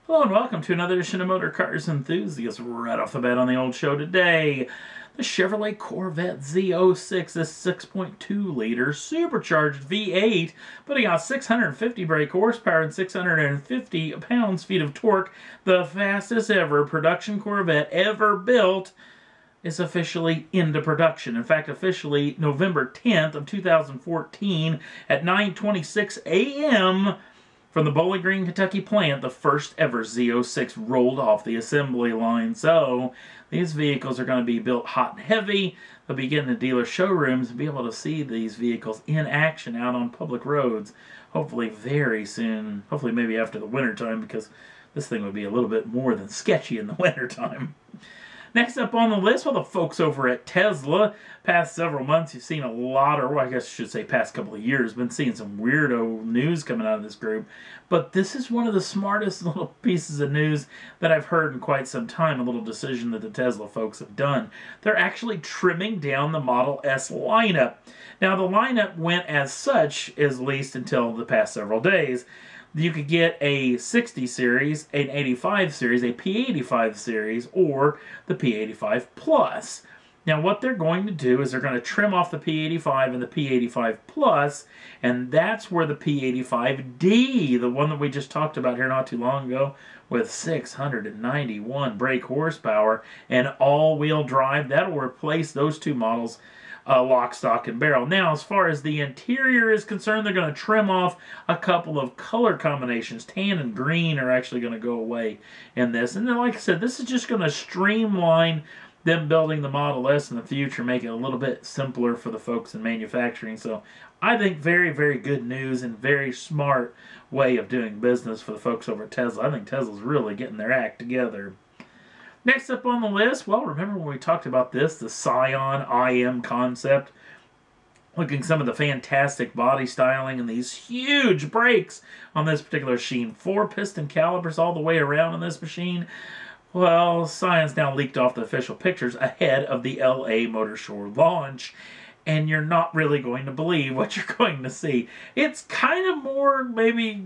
Hello and welcome to another edition of Motor Cars Enthusiasts. Right off the bat on the old show today, the Chevrolet Corvette Z06, this 6.2-liter supercharged V8, putting out 650 brake horsepower and 650 pounds-feet of torque. The fastest ever production Corvette ever built is officially into production. In fact, officially November 10th of 2014 at 9:26 a.m., from the Bowling Green, Kentucky plant, the first ever Z06 rolled off the assembly line. So, these vehicles are going to be built hot and heavy. They'll be getting to dealer showrooms and be able to see these vehicles in action out on public roads. Hopefully very soon. Hopefully maybe after the winter time, because this thing would be a little bit more than sketchy in the winter time. Next up on the list, well, the folks over at Tesla. Past several months, you've seen a lot, or well, I guess I should say past couple of years, been seeing some weirdo news coming out of this group. But this is one of the smartest little pieces of news that I've heard in quite some time, a little decision that the Tesla folks have done. They're actually trimming down the Model S lineup. Now, the lineup went as such, at least until the past several days. You could get a 60 series, an 85 series, a P85 series, or the P85 Plus. Now what they're going to do is they're going to trim off the P85 and the P85 Plus, and that's where the P85D, the one that we just talked about here not too long ago, with 691 brake horsepower and all-wheel drive, that'll replace those two models lock, stock, and barrel. Now, as far as the interior is concerned, they're going to trim off a couple of color combinations. Tan and green are actually going to go away in this. And then, like I said, this is just going to streamline them building the Model S in the future, make it a little bit simpler for the folks in manufacturing. So I think very, very good news and very smart way of doing business for the folks over at Tesla. I think Tesla's really getting their act together. Next up on the list, well, remember when we talked about this, the Scion IM concept? Looking at some of the fantastic body styling and these huge brakes on this particular machine. 4 piston calipers all the way around on this machine. Well, Scion's now leaked off the official pictures ahead of the LA Motor Show launch. And you're not really going to believe what you're going to see. It's kind of more maybe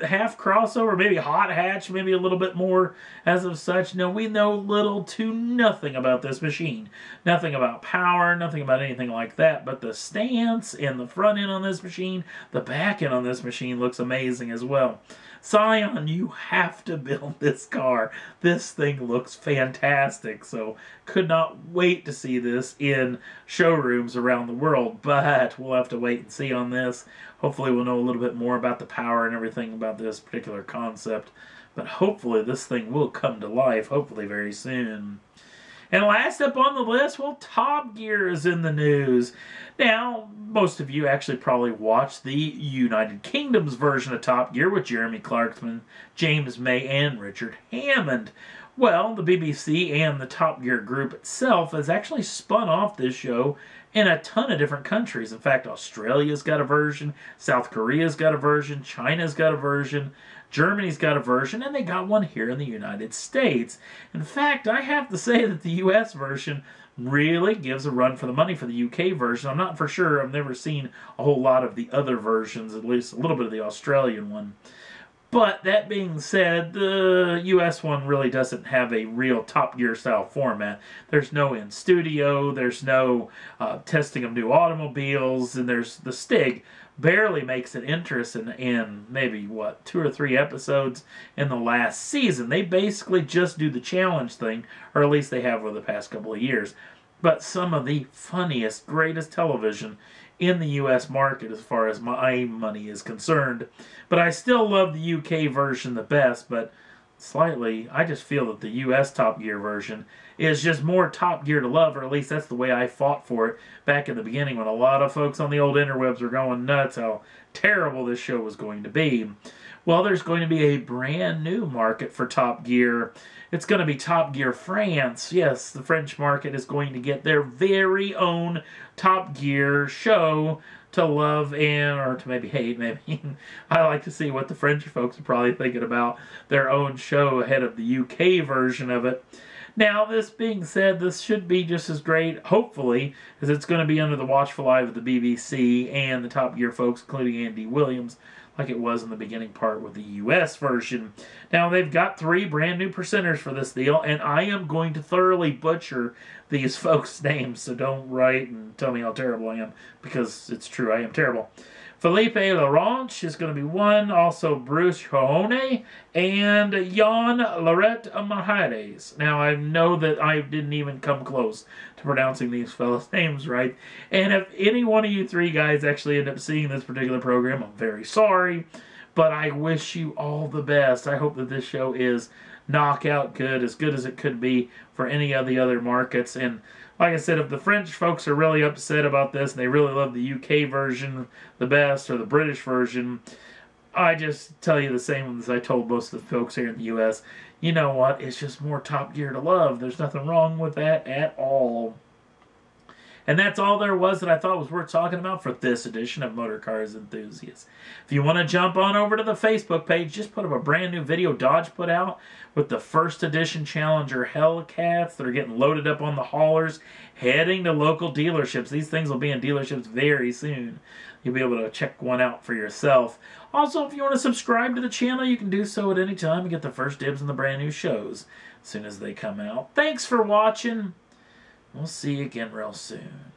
half crossover, maybe hot hatch, maybe a little bit more as of such. No, we know little to nothing about this machine. Nothing about power, nothing about anything like that. But the stance and the front end on this machine, the back end on this machine looks amazing as well. Scion, you have to build this car. This thing looks fantastic. So, could not wait to see this in showrooms around the world. But we'll have to wait and see on this. Hopefully we'll know a little bit more about the power and everything about this particular concept. But hopefully this thing will come to life, hopefully very soon. And last up on the list, well, Top Gear is in the news. Now, most of you actually probably watched the United Kingdom's version of Top Gear with Jeremy Clarkson, James May, and Richard Hammond. Well, the BBC and the Top Gear group itself has actually spun off this show in a ton of different countries. In fact, Australia's got a version, South Korea's got a version, China's got a version, Germany's got a version, and they got one here in the United States. In fact, I have to say that the US version really gives a run for the money for the UK version. I'm not for sure. I've never seen a whole lot of the other versions, at least a little bit of the Australian one. But that being said, the US one really doesn't have a real Top Gear style format. There's no in-studio, there's no testing of new automobiles, and there's the Stig barely makes an interest in maybe, what, 2 or 3 episodes in the last season. They basically just do the challenge thing, or at least they have over the past couple of years. But some of the funniest, greatest television in the U.S. market as far as my money is concerned. But I still love the UK version the best, but slightly, I just feel that the U.S. Top Gear version is just more Top Gear to love, or at least that's the way I fought for it back in the beginning when a lot of folks on the old interwebs were going nuts how terrible this show was going to be. Well, there's going to be a brand new market for Top Gear. It's going to be Top Gear France. Yes, the French market is going to get their very own Top Gear show to love and, or to maybe hate, maybe. I like to see what the French folks are probably thinking about their own show ahead of the UK version of it. Now, this being said, this should be just as great, hopefully, as it's going to be under the watchful eye of the BBC and the Top Gear folks, including Andy Williams, like it was in the beginning part with the US version. Now, they've got 3 brand new presenters for this deal, and I am going to thoroughly butcher these folks' names, so don't write and tell me how terrible I am, because it's true, I am terrible. Felipe Laurent is going to be one, also Bruce Hoone, and Jan Larret-Manies. Now, I know that I didn't even come close to pronouncing these fellas' names right, and if any one of you 3 guys actually end up seeing this particular program, I'm very sorry, but I wish you all the best. I hope that this show is knockout good as it could be for any of the other markets. And like I said, if the French folks are really upset about this and they really love the UK version the best or the British version, I just tell you the same as I told most of the folks here in the US. You know what? It's just more Top Gear to love. There's nothing wrong with that at all. And that's all there was that I thought was worth talking about for this edition of Motor Cars Enthusiasts. If you want to jump on over to the Facebook page, just put up a brand new video Dodge put out with the first edition Challenger Hellcats that are getting loaded up on the haulers, heading to local dealerships. These things will be in dealerships very soon. You'll be able to check one out for yourself. Also, if you want to subscribe to the channel, you can do so at any time and get the first dibs on the brand new shows as soon as they come out. Thanks for watching. We'll see you again real soon.